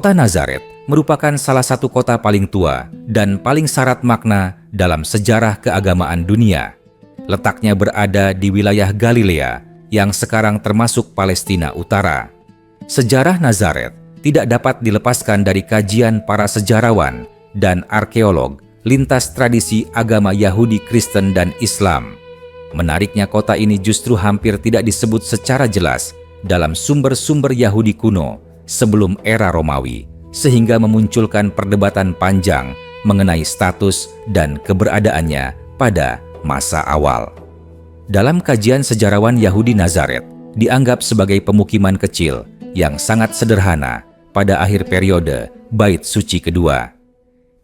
Kota Nazaret merupakan salah satu kota paling tua dan paling syarat makna dalam sejarah keagamaan dunia. Letaknya berada di wilayah Galilea yang sekarang termasuk Palestina Utara. Sejarah Nazaret tidak dapat dilepaskan dari kajian para sejarawan dan arkeolog lintas tradisi agama Yahudi, Kristen, dan Islam. Menariknya, kota ini justru hampir tidak disebut secara jelas dalam sumber-sumber Yahudi kuno sebelum era Romawi, sehingga memunculkan perdebatan panjang mengenai status dan keberadaannya pada masa awal. Dalam kajian sejarawan Yahudi, Nazaret dianggap sebagai pemukiman kecil yang sangat sederhana pada akhir periode Bait Suci kedua.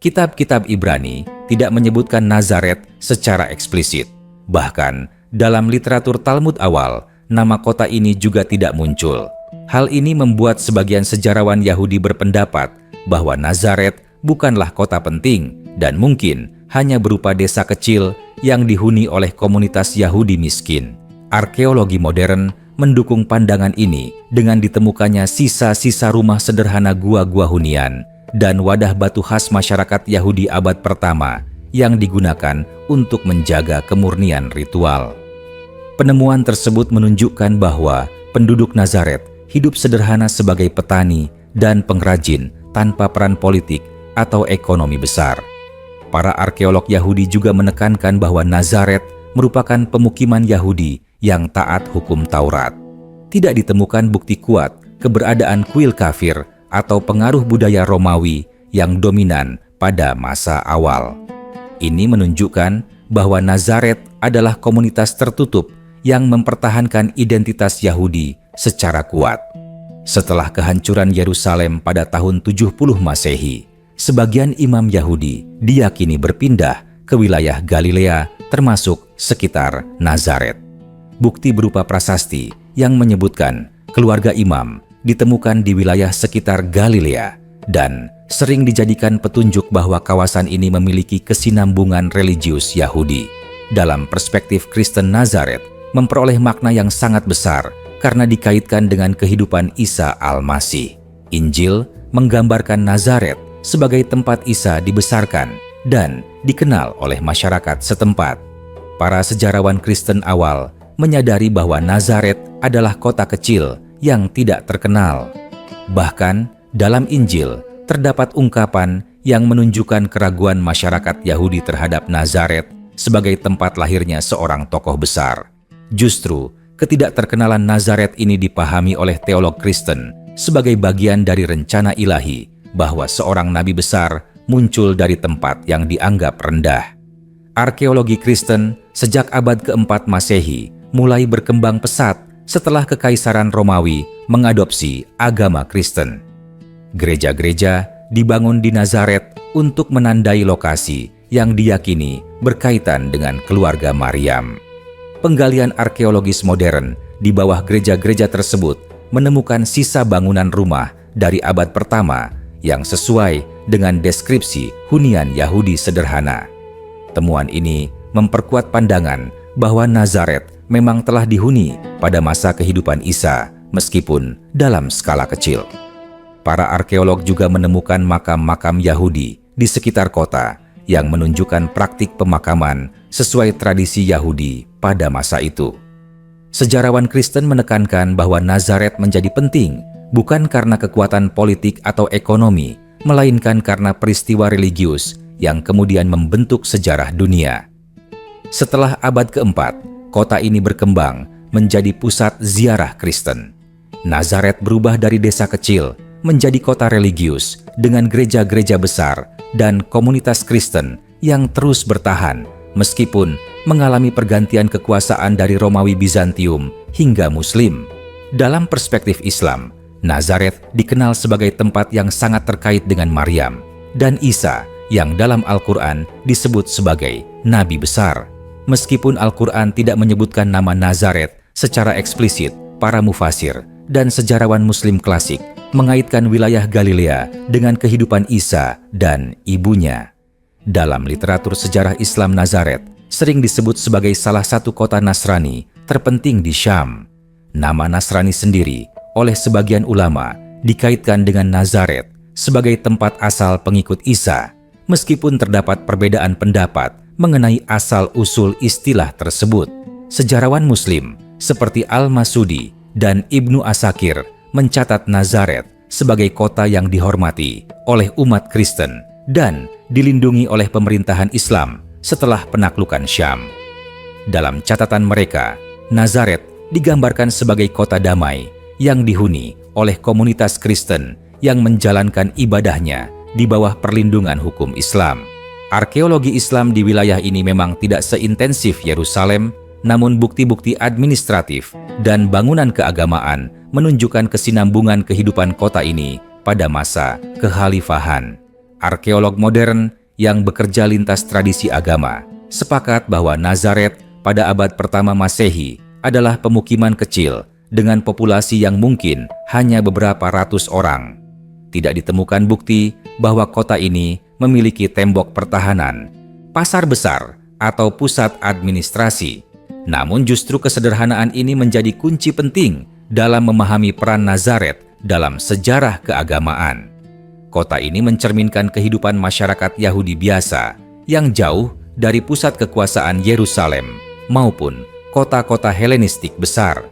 Kitab-kitab Ibrani tidak menyebutkan Nazaret secara eksplisit. Bahkan dalam literatur Talmud awal, nama kota ini juga tidak muncul. Hal ini membuat sebagian sejarawan Yahudi berpendapat bahwa Nazaret bukanlah kota penting dan mungkin hanya berupa desa kecil yang dihuni oleh komunitas Yahudi miskin. Arkeologi modern mendukung pandangan ini dengan ditemukannya sisa-sisa rumah sederhana gua-gua hunian dan wadah batu khas masyarakat Yahudi abad pertama yang digunakan untuk menjaga kemurnian ritual. Penemuan tersebut menunjukkan bahwa penduduk Nazaret hidup sederhana sebagai petani dan pengrajin tanpa peran politik atau ekonomi besar. Para arkeolog Yahudi juga menekankan bahwa Nazaret merupakan pemukiman Yahudi yang taat hukum Taurat. Tidak ditemukan bukti kuat keberadaan kuil kafir atau pengaruh budaya Romawi yang dominan pada masa awal. Ini menunjukkan bahwa Nazaret adalah komunitas tertutup yang mempertahankan identitas Yahudi secara kuat. Setelah kehancuran Yerusalem pada tahun 70 Masehi, sebagian imam Yahudi diyakini berpindah ke wilayah Galilea termasuk sekitar Nazaret. Bukti berupa prasasti yang menyebutkan keluarga imam ditemukan di wilayah sekitar Galilea dan sering dijadikan petunjuk bahwa kawasan ini memiliki kesinambungan religius Yahudi. Dalam perspektif Kristen, Nazaret memperoleh makna yang sangat besar karena dikaitkan dengan kehidupan Isa Al-Masih. Injil menggambarkan Nazaret sebagai tempat Isa dibesarkan dan dikenal oleh masyarakat setempat. Para sejarawan Kristen awal menyadari bahwa Nazaret adalah kota kecil yang tidak terkenal. Bahkan dalam Injil terdapat ungkapan yang menunjukkan keraguan masyarakat Yahudi terhadap Nazaret sebagai tempat lahirnya seorang tokoh besar. Justru ketidakterkenalan Nazaret ini dipahami oleh teolog Kristen sebagai bagian dari rencana ilahi bahwa seorang nabi besar muncul dari tempat yang dianggap rendah. Arkeologi Kristen sejak abad keempat Masehi mulai berkembang pesat setelah Kekaisaran Romawi mengadopsi agama Kristen. Gereja-gereja dibangun di Nazaret untuk menandai lokasi yang diyakini berkaitan dengan keluarga Maryam. Penggalian arkeologis modern di bawah gereja-gereja tersebut menemukan sisa bangunan rumah dari abad pertama yang sesuai dengan deskripsi hunian Yahudi sederhana. Temuan ini memperkuat pandangan bahwa Nazaret memang telah dihuni pada masa kehidupan Isa, meskipun dalam skala kecil. Para arkeolog juga menemukan makam-makam Yahudi di sekitar kota yang menunjukkan praktik pemakaman sesuai tradisi Yahudi pada masa itu. Sejarawan Kristen menekankan bahwa Nazaret menjadi penting bukan karena kekuatan politik atau ekonomi, melainkan karena peristiwa religius yang kemudian membentuk sejarah dunia. Setelah abad keempat, kota ini berkembang menjadi pusat ziarah Kristen. Nazaret berubah dari desa kecil menjadi kota religius dengan gereja-gereja besar dan komunitas Kristen yang terus bertahan meskipun mengalami pergantian kekuasaan dari Romawi Bizantium hingga Muslim. Dalam perspektif Islam, Nazaret dikenal sebagai tempat yang sangat terkait dengan Maryam dan Isa yang dalam Al-Quran disebut sebagai nabi besar. Meskipun Al-Quran tidak menyebutkan nama Nazaret secara eksplisit, para mufasir dan sejarawan Muslim klasik mengaitkan wilayah Galilea dengan kehidupan Isa dan ibunya. Dalam literatur sejarah Islam, Nazaret sering disebut sebagai salah satu kota Nasrani terpenting di Syam. Nama Nasrani sendiri oleh sebagian ulama dikaitkan dengan Nazaret sebagai tempat asal pengikut Isa, meskipun terdapat perbedaan pendapat mengenai asal-usul istilah tersebut. Sejarawan Muslim seperti Al-Masudi dan Ibnu Asakir mencatat Nazaret sebagai kota yang dihormati oleh umat Kristen dan dilindungi oleh pemerintahan Islam setelah penaklukan Syam. Dalam catatan mereka, Nazaret digambarkan sebagai kota damai yang dihuni oleh komunitas Kristen yang menjalankan ibadahnya di bawah perlindungan hukum Islam. Arkeologi Islam di wilayah ini memang tidak seintensif Yerusalem, namun bukti-bukti administratif dan bangunan keagamaan menunjukkan kesinambungan kehidupan kota ini pada masa kekhalifahan. Arkeolog modern yang bekerja lintas tradisi agama sepakat bahwa Nazaret pada abad pertama Masehi adalah pemukiman kecil dengan populasi yang mungkin hanya beberapa ratus orang. Tidak ditemukan bukti bahwa kota ini memiliki tembok pertahanan, pasar besar, atau pusat administrasi. Namun justru kesederhanaan ini menjadi kunci penting dalam memahami peran Nazaret dalam sejarah keagamaan. Kota ini mencerminkan kehidupan masyarakat Yahudi biasa yang jauh dari pusat kekuasaan Yerusalem maupun kota-kota Helenistik besar.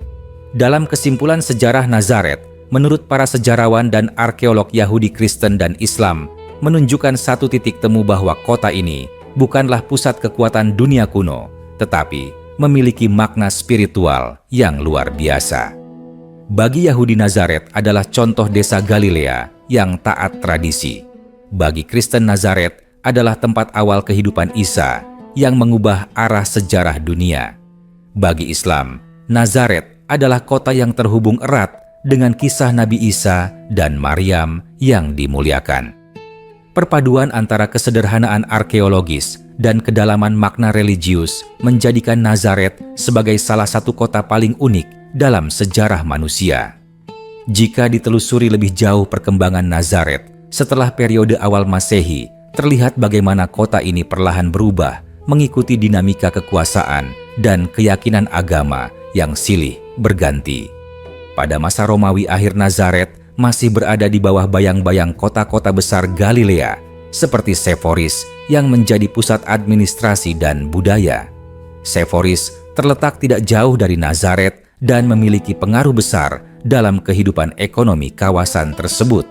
Dalam kesimpulan sejarah Nazaret, menurut para sejarawan dan arkeolog Yahudi, Kristen, dan Islam, menunjukkan satu titik temu bahwa kota ini bukanlah pusat kekuatan dunia kuno, tetapi memiliki makna spiritual yang luar biasa. Bagi Yahudi, Nazaret adalah contoh desa Galilea yang taat tradisi. Bagi Kristen, Nazaret adalah tempat awal kehidupan Isa yang mengubah arah sejarah dunia. Bagi Islam, Nazaret adalah kota yang terhubung erat dengan kisah Nabi Isa dan Maryam yang dimuliakan. Perpaduan antara kesederhanaan arkeologis dan kedalaman makna religius menjadikan Nazaret sebagai salah satu kota paling unik dalam sejarah manusia. Jika ditelusuri lebih jauh perkembangan Nazaret setelah periode awal Masehi, terlihat bagaimana kota ini perlahan berubah mengikuti dinamika kekuasaan dan keyakinan agama yang silih berganti. Pada masa Romawi akhir, Nazaret masih berada di bawah bayang-bayang kota-kota besar Galilea seperti Seforis yang menjadi pusat administrasi dan budaya. Seforis terletak tidak jauh dari Nazaret dan memiliki pengaruh besar dalam kehidupan ekonomi kawasan tersebut.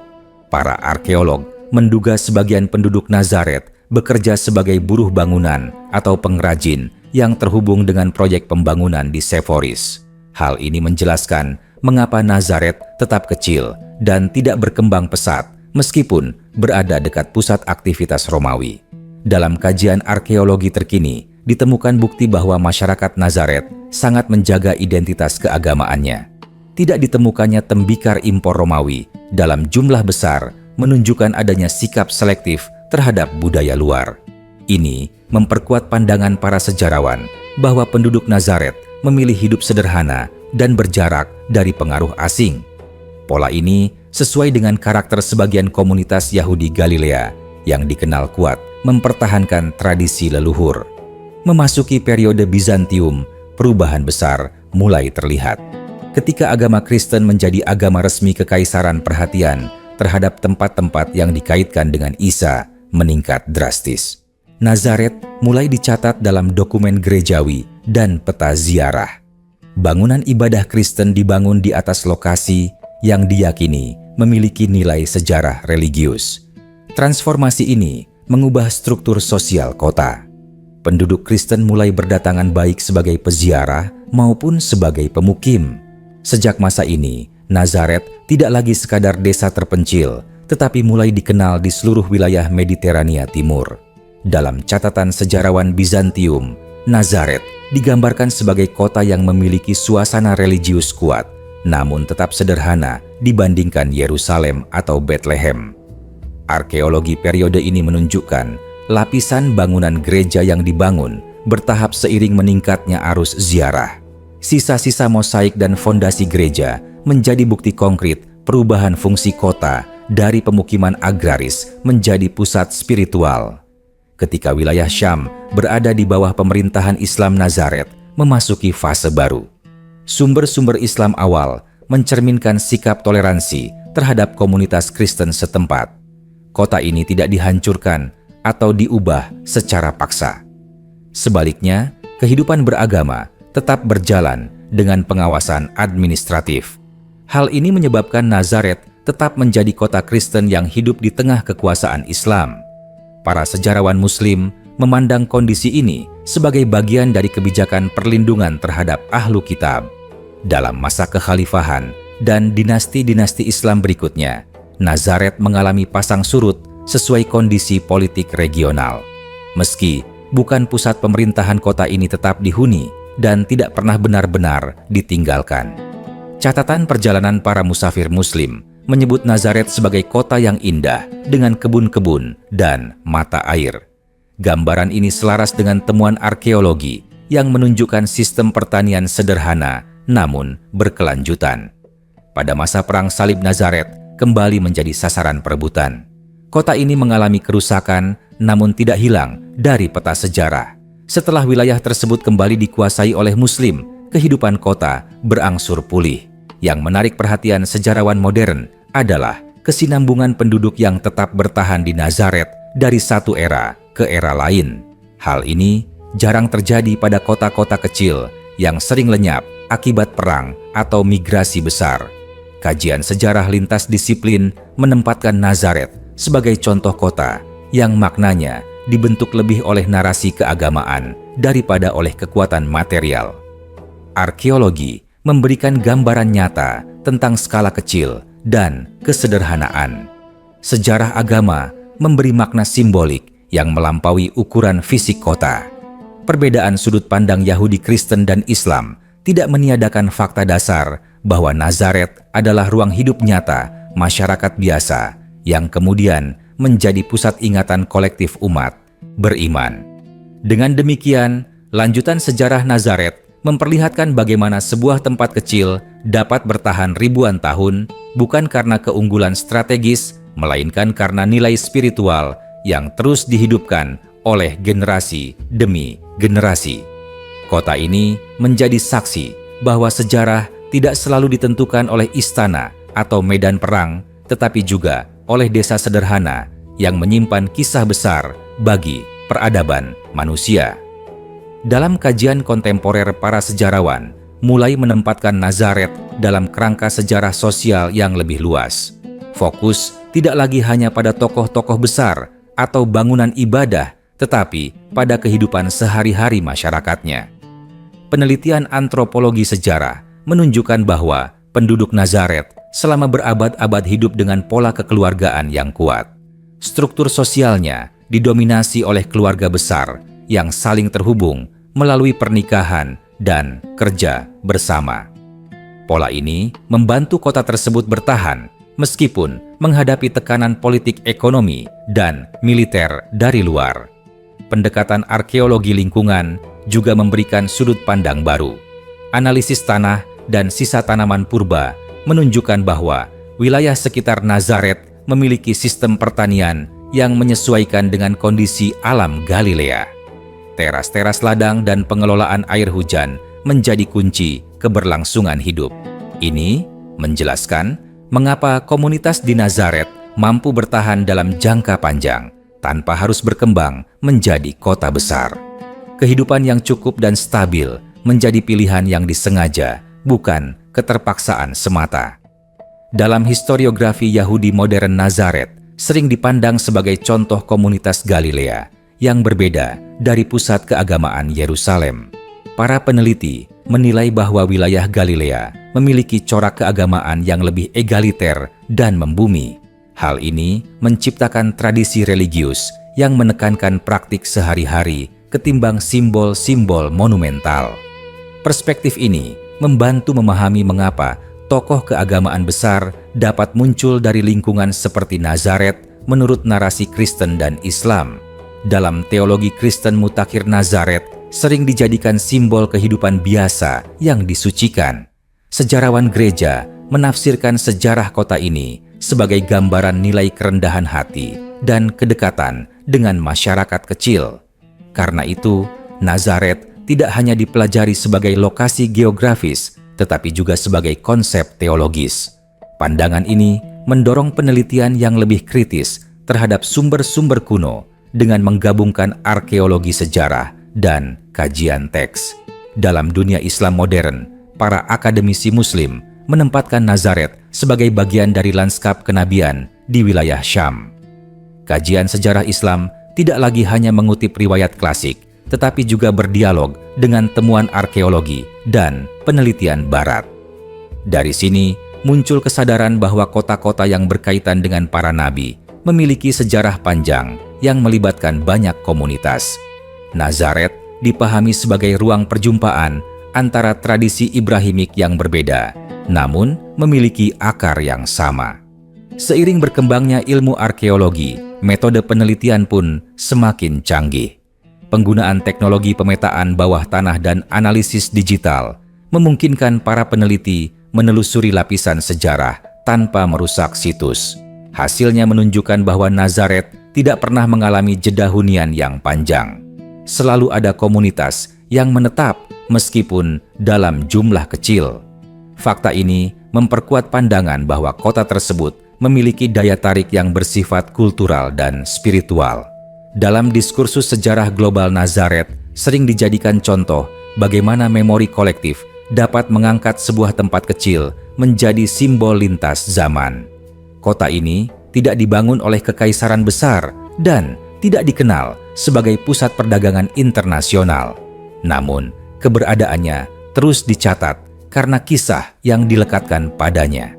Para arkeolog menduga sebagian penduduk Nazaret bekerja sebagai buruh bangunan atau pengrajin yang terhubung dengan proyek pembangunan di Seforis. Hal ini menjelaskan mengapa Nazaret tetap kecil dan tidak berkembang pesat meskipun berada dekat pusat aktivitas Romawi. Dalam kajian arkeologi terkini, ditemukan bukti bahwa masyarakat Nazaret sangat menjaga identitas keagamaannya. Tidak ditemukannya tembikar impor Romawi dalam jumlah besar menunjukkan adanya sikap selektif terhadap budaya luar. Ini memperkuat pandangan para sejarawan bahwa penduduk Nazaret memilih hidup sederhana dan berjarak dari pengaruh asing. Pola ini sesuai dengan karakter sebagian komunitas Yahudi Galilea yang dikenal kuat mempertahankan tradisi leluhur. Memasuki periode Bizantium, perubahan besar mulai terlihat. Ketika agama Kristen menjadi agama resmi kekaisaran, perhatian terhadap tempat-tempat yang dikaitkan dengan Isa meningkat drastis. Nazaret mulai dicatat dalam dokumen gerejawi dan peta ziarah. Bangunan ibadah Kristen dibangun di atas lokasi yang diyakini memiliki nilai sejarah religius. Transformasi ini mengubah struktur sosial kota. Penduduk Kristen mulai berdatangan baik sebagai peziarah maupun sebagai pemukim. Sejak masa ini, Nazaret tidak lagi sekadar desa terpencil, tetapi mulai dikenal di seluruh wilayah Mediterania Timur. Dalam catatan sejarawan Bizantium, Nazaret digambarkan sebagai kota yang memiliki suasana religius kuat, namun tetap sederhana dibandingkan Yerusalem atau Bethlehem. Arkeologi periode ini menunjukkan lapisan bangunan gereja yang dibangun bertahap seiring meningkatnya arus ziarah. Sisa-sisa mosaik dan fondasi gereja menjadi bukti konkret perubahan fungsi kota dari pemukiman agraris menjadi pusat spiritual. Ketika wilayah Syam berada di bawah pemerintahan Islam, Nazaret memasuki fase baru. Sumber-sumber Islam awal mencerminkan sikap toleransi terhadap komunitas Kristen setempat. kota ini tidak dihancurkan atau diubah secara paksa. Sebaliknya, kehidupan beragama tetap berjalan dengan pengawasan administratif. Hal ini menyebabkan Nazaret tetap menjadi kota Kristen yang hidup di tengah kekuasaan Islam. Para sejarawan Muslim memandang kondisi ini sebagai bagian dari kebijakan perlindungan terhadap ahlu kitab. Dalam masa kekhalifahan dan dinasti-dinasti Islam berikutnya, Nazaret mengalami pasang surut sesuai kondisi politik regional. Meski bukan pusat pemerintahan, kota ini tetap dihuni dan tidak pernah benar-benar ditinggalkan. Catatan perjalanan para musafir Muslim menyebut Nazaret sebagai kota yang indah dengan kebun-kebun dan mata air. Gambaran ini selaras dengan temuan arkeologi yang menunjukkan sistem pertanian sederhana namun berkelanjutan. Pada masa Perang Salib, Nazaret kembali menjadi sasaran perebutan. Kota ini mengalami kerusakan namun tidak hilang dari peta sejarah. Setelah wilayah tersebut kembali dikuasai oleh Muslim, kehidupan kota berangsur pulih. Yang menarik perhatian sejarawan modern adalah kesinambungan penduduk yang tetap bertahan di Nazaret dari satu era ke era lain. Hal ini jarang terjadi pada kota-kota kecil yang sering lenyap akibat perang atau migrasi besar. Kajian sejarah lintas disiplin menempatkan Nazaret sebagai contoh kota yang maknanya dibentuk lebih oleh narasi keagamaan daripada oleh kekuatan material. Arkeologi memberikan gambaran nyata tentang skala kecil dan kesederhanaan. Sejarah agama memberi makna simbolik yang melampaui ukuran fisik kota. Perbedaan sudut pandang Yahudi, Kristen, dan Islam tidak meniadakan fakta dasar bahwa Nazaret adalah ruang hidup nyata masyarakat biasa yang kemudian menjadi pusat ingatan kolektif umat beriman. Dengan demikian, lanjutan sejarah Nazaret memperlihatkan bagaimana sebuah tempat kecil dapat bertahan ribuan tahun bukan karena keunggulan strategis, melainkan karena nilai spiritual yang terus dihidupkan oleh generasi demi generasi. Kota ini menjadi saksi bahwa sejarah tidak selalu ditentukan oleh istana atau medan perang, tetapi juga oleh desa sederhana yang menyimpan kisah besar bagi peradaban manusia. Dalam kajian kontemporer, para sejarawan mulai menempatkan Nazaret dalam kerangka sejarah sosial yang lebih luas. Fokus tidak lagi hanya pada tokoh-tokoh besar atau bangunan ibadah, tetapi pada kehidupan sehari-hari masyarakatnya. Penelitian antropologi sejarah menunjukkan bahwa penduduk Nazaret selama berabad-abad hidup dengan pola kekeluargaan yang kuat. Struktur sosialnya didominasi oleh keluarga besar yang saling terhubung melalui pernikahan dan kerja bersama. Pola ini membantu kota tersebut bertahan meskipun menghadapi tekanan politik, ekonomi, dan militer dari luar. Pendekatan arkeologi lingkungan juga memberikan sudut pandang baru. Analisis tanah dan sisa tanaman purba menunjukkan bahwa wilayah sekitar Nazaret memiliki sistem pertanian yang menyesuaikan dengan kondisi alam Galilea. Teras-teras ladang dan pengelolaan air hujan menjadi kunci keberlangsungan hidup. Ini menjelaskan mengapa komunitas di Nazaret mampu bertahan dalam jangka panjang tanpa harus berkembang menjadi kota besar. Kehidupan yang cukup dan stabil menjadi pilihan yang disengaja, bukan keterpaksaan semata. Dalam historiografi Yahudi modern, Nazaret sering dipandang sebagai contoh komunitas Galilea yang berbeda dari pusat keagamaan Yerusalem. Para peneliti menilai bahwa wilayah Galilea memiliki corak keagamaan yang lebih egaliter dan membumi. Hal ini menciptakan tradisi religius yang menekankan praktik sehari-hari ketimbang simbol-simbol monumental. Perspektif ini membantu memahami mengapa tokoh keagamaan besar dapat muncul dari lingkungan seperti Nazaret menurut narasi Kristen dan Islam. Dalam teologi Kristen, mutakhir Nazaret sering dijadikan simbol kehidupan biasa yang disucikan. Sejarawan gereja menafsirkan sejarah kota ini sebagai gambaran nilai kerendahan hati dan kedekatan dengan masyarakat kecil. Karena itu, Nazaret tidak hanya dipelajari sebagai lokasi geografis, tetapi juga sebagai konsep teologis. Pandangan ini mendorong penelitian yang lebih kritis terhadap sumber-sumber kuno dengan menggabungkan arkeologi sejarah dan kajian teks. Dalam dunia Islam modern, para akademisi Muslim menempatkan Nazaret sebagai bagian dari lanskap kenabian di wilayah Syam. Kajian sejarah Islam tidak lagi hanya mengutip riwayat klasik, tetapi juga berdialog dengan temuan arkeologi dan penelitian Barat. Dari sini muncul kesadaran bahwa kota-kota yang berkaitan dengan para nabi memiliki sejarah panjang yang melibatkan banyak komunitas. Nazaret dipahami sebagai ruang perjumpaan antara tradisi Ibrahimik yang berbeda, namun memiliki akar yang sama. Seiring berkembangnya ilmu arkeologi, metode penelitian pun semakin canggih. Penggunaan teknologi pemetaan bawah tanah dan analisis digital memungkinkan para peneliti menelusuri lapisan sejarah tanpa merusak situs. Hasilnya menunjukkan bahwa Nazaret tidak pernah mengalami jeda hunian yang panjang. Selalu ada komunitas yang menetap meskipun dalam jumlah kecil. Fakta ini memperkuat pandangan bahwa kota tersebut memiliki daya tarik yang bersifat kultural dan spiritual. Dalam diskursus sejarah global, Nazaret sering dijadikan contoh bagaimana memori kolektif dapat mengangkat sebuah tempat kecil menjadi simbol lintas zaman. Kota ini tidak dibangun oleh kekaisaran besar dan tidak dikenal sebagai pusat perdagangan internasional. Namun, keberadaannya terus dicatat karena kisah yang dilekatkan padanya.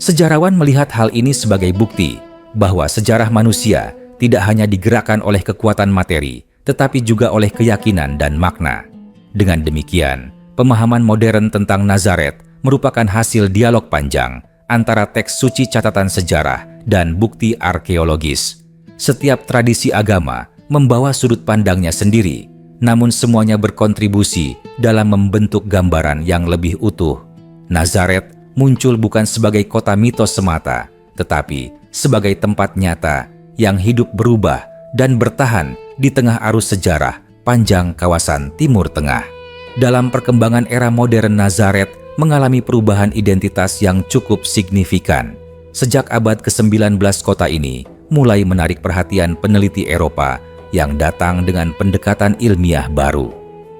Sejarawan melihat hal ini sebagai bukti bahwa sejarah manusia tidak hanya digerakkan oleh kekuatan materi, tetapi juga oleh keyakinan dan makna. Dengan demikian, pemahaman modern tentang Nazaret merupakan hasil dialog panjang antara teks suci catatan sejarah dan bukti arkeologis. Setiap tradisi agama membawa sudut pandangnya sendiri, namun semuanya berkontribusi dalam membentuk gambaran yang lebih utuh. Nazaret muncul bukan sebagai kota mitos semata, tetapi sebagai tempat nyata yang hidup berubah dan bertahan di tengah arus sejarah panjang kawasan Timur Tengah. Dalam perkembangan era modern, Nazaret mengalami perubahan identitas yang cukup signifikan. Sejak abad ke-19, kota ini mulai menarik perhatian peneliti Eropa yang datang dengan pendekatan ilmiah baru.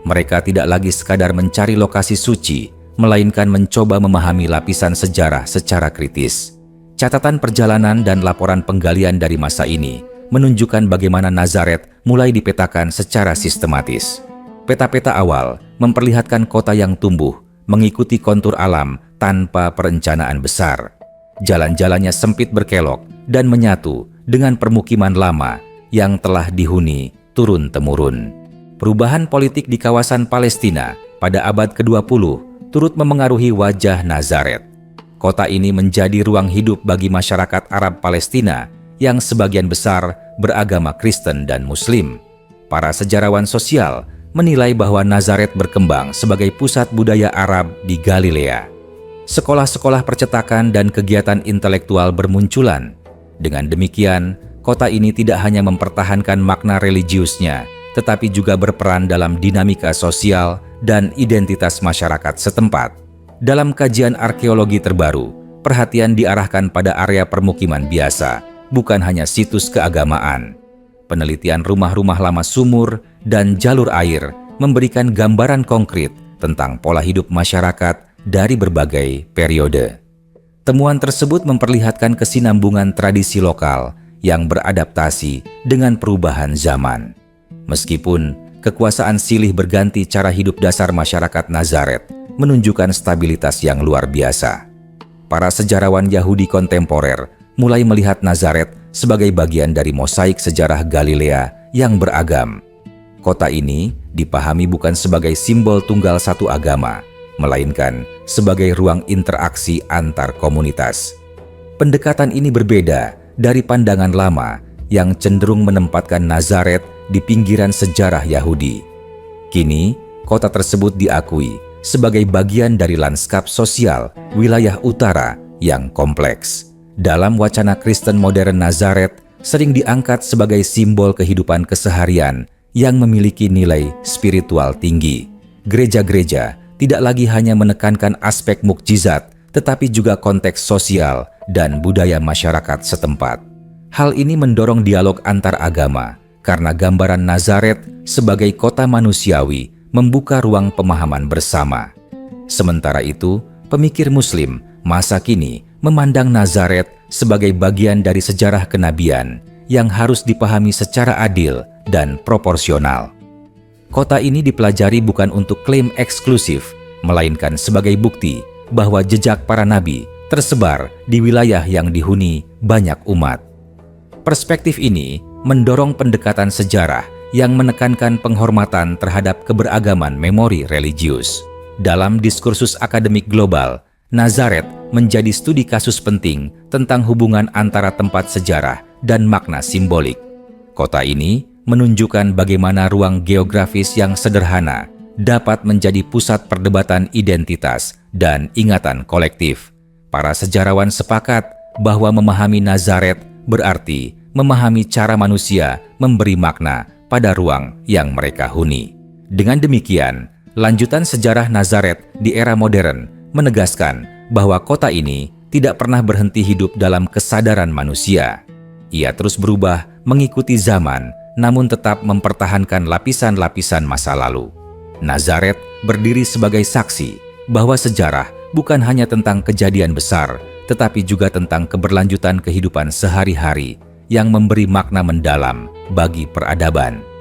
Mereka tidak lagi sekadar mencari lokasi suci, melainkan mencoba memahami lapisan sejarah secara kritis. Catatan perjalanan dan laporan penggalian dari masa ini menunjukkan bagaimana Nazaret mulai dipetakan secara sistematis. Peta-peta awal memperlihatkan kota yang tumbuh, mengikuti kontur alam tanpa perencanaan besar. Jalan-jalannya sempit berkelok dan menyatu dengan permukiman lama yang telah dihuni turun-temurun. Perubahan politik di kawasan Palestina pada abad ke-20 turut memengaruhi wajah Nazaret. Kota ini menjadi ruang hidup bagi masyarakat Arab Palestina yang sebagian besar beragama Kristen dan Muslim. Para sejarawan sosial menilai bahwa Nazaret berkembang sebagai pusat budaya Arab di Galilea. Sekolah-sekolah percetakan dan kegiatan intelektual bermunculan. Dengan demikian, kota ini tidak hanya mempertahankan makna religiusnya, tetapi juga berperan dalam dinamika sosial dan identitas masyarakat setempat. Dalam kajian arkeologi terbaru, perhatian diarahkan pada area permukiman biasa, bukan hanya situs keagamaan. Penelitian rumah-rumah lama sumur dan jalur air memberikan gambaran konkret tentang pola hidup masyarakat dari berbagai periode. Temuan tersebut memperlihatkan kesinambungan tradisi lokal yang beradaptasi dengan perubahan zaman. Meskipun kekuasaan silih berganti, cara hidup dasar masyarakat Nazaret menunjukkan stabilitas yang luar biasa. Para sejarawan Yahudi kontemporer mulai melihat Nazaret sebagai bagian dari mosaik sejarah Galilea yang beragam. Kota ini dipahami bukan sebagai simbol tunggal satu agama, melainkan sebagai ruang interaksi antar komunitas. Pendekatan ini berbeda dari pandangan lama yang cenderung menempatkan Nazaret di pinggiran sejarah Yahudi. Kini, kota tersebut diakui sebagai bagian dari lanskap sosial wilayah utara yang kompleks. Dalam wacana Kristen modern, Nazaret sering diangkat sebagai simbol kehidupan keseharian yang memiliki nilai spiritual tinggi. Gereja-gereja tidak lagi hanya menekankan aspek mukjizat, tetapi juga konteks sosial dan budaya masyarakat setempat. Hal ini mendorong dialog antar agama, karena gambaran Nazaret sebagai kota manusiawi membuka ruang pemahaman bersama. Sementara itu, pemikir Muslim masa kini memandang Nazaret sebagai bagian dari sejarah kenabian yang harus dipahami secara adil dan proporsional. Kota ini dipelajari bukan untuk klaim eksklusif, melainkan sebagai bukti bahwa jejak para nabi tersebar di wilayah yang dihuni banyak umat. Perspektif ini mendorong pendekatan sejarah yang menekankan penghormatan terhadap keberagaman memori religius. Dalam diskursus akademik global, Nazaret menjadi studi kasus penting tentang hubungan antara tempat sejarah dan makna simbolik. Kota ini menunjukkan bagaimana ruang geografis yang sederhana dapat menjadi pusat perdebatan identitas dan ingatan kolektif. Para sejarawan sepakat bahwa memahami Nazaret berarti memahami cara manusia memberi makna pada ruang yang mereka huni. Dengan demikian, lanjutan sejarah Nazaret di era modern menegaskan bahwa kota ini tidak pernah berhenti hidup dalam kesadaran manusia. Ia terus berubah mengikuti zaman, namun tetap mempertahankan lapisan-lapisan masa lalu. Nazaret berdiri sebagai saksi bahwa sejarah bukan hanya tentang kejadian besar, tetapi juga tentang keberlanjutan kehidupan sehari-hari yang memberi makna mendalam bagi peradaban.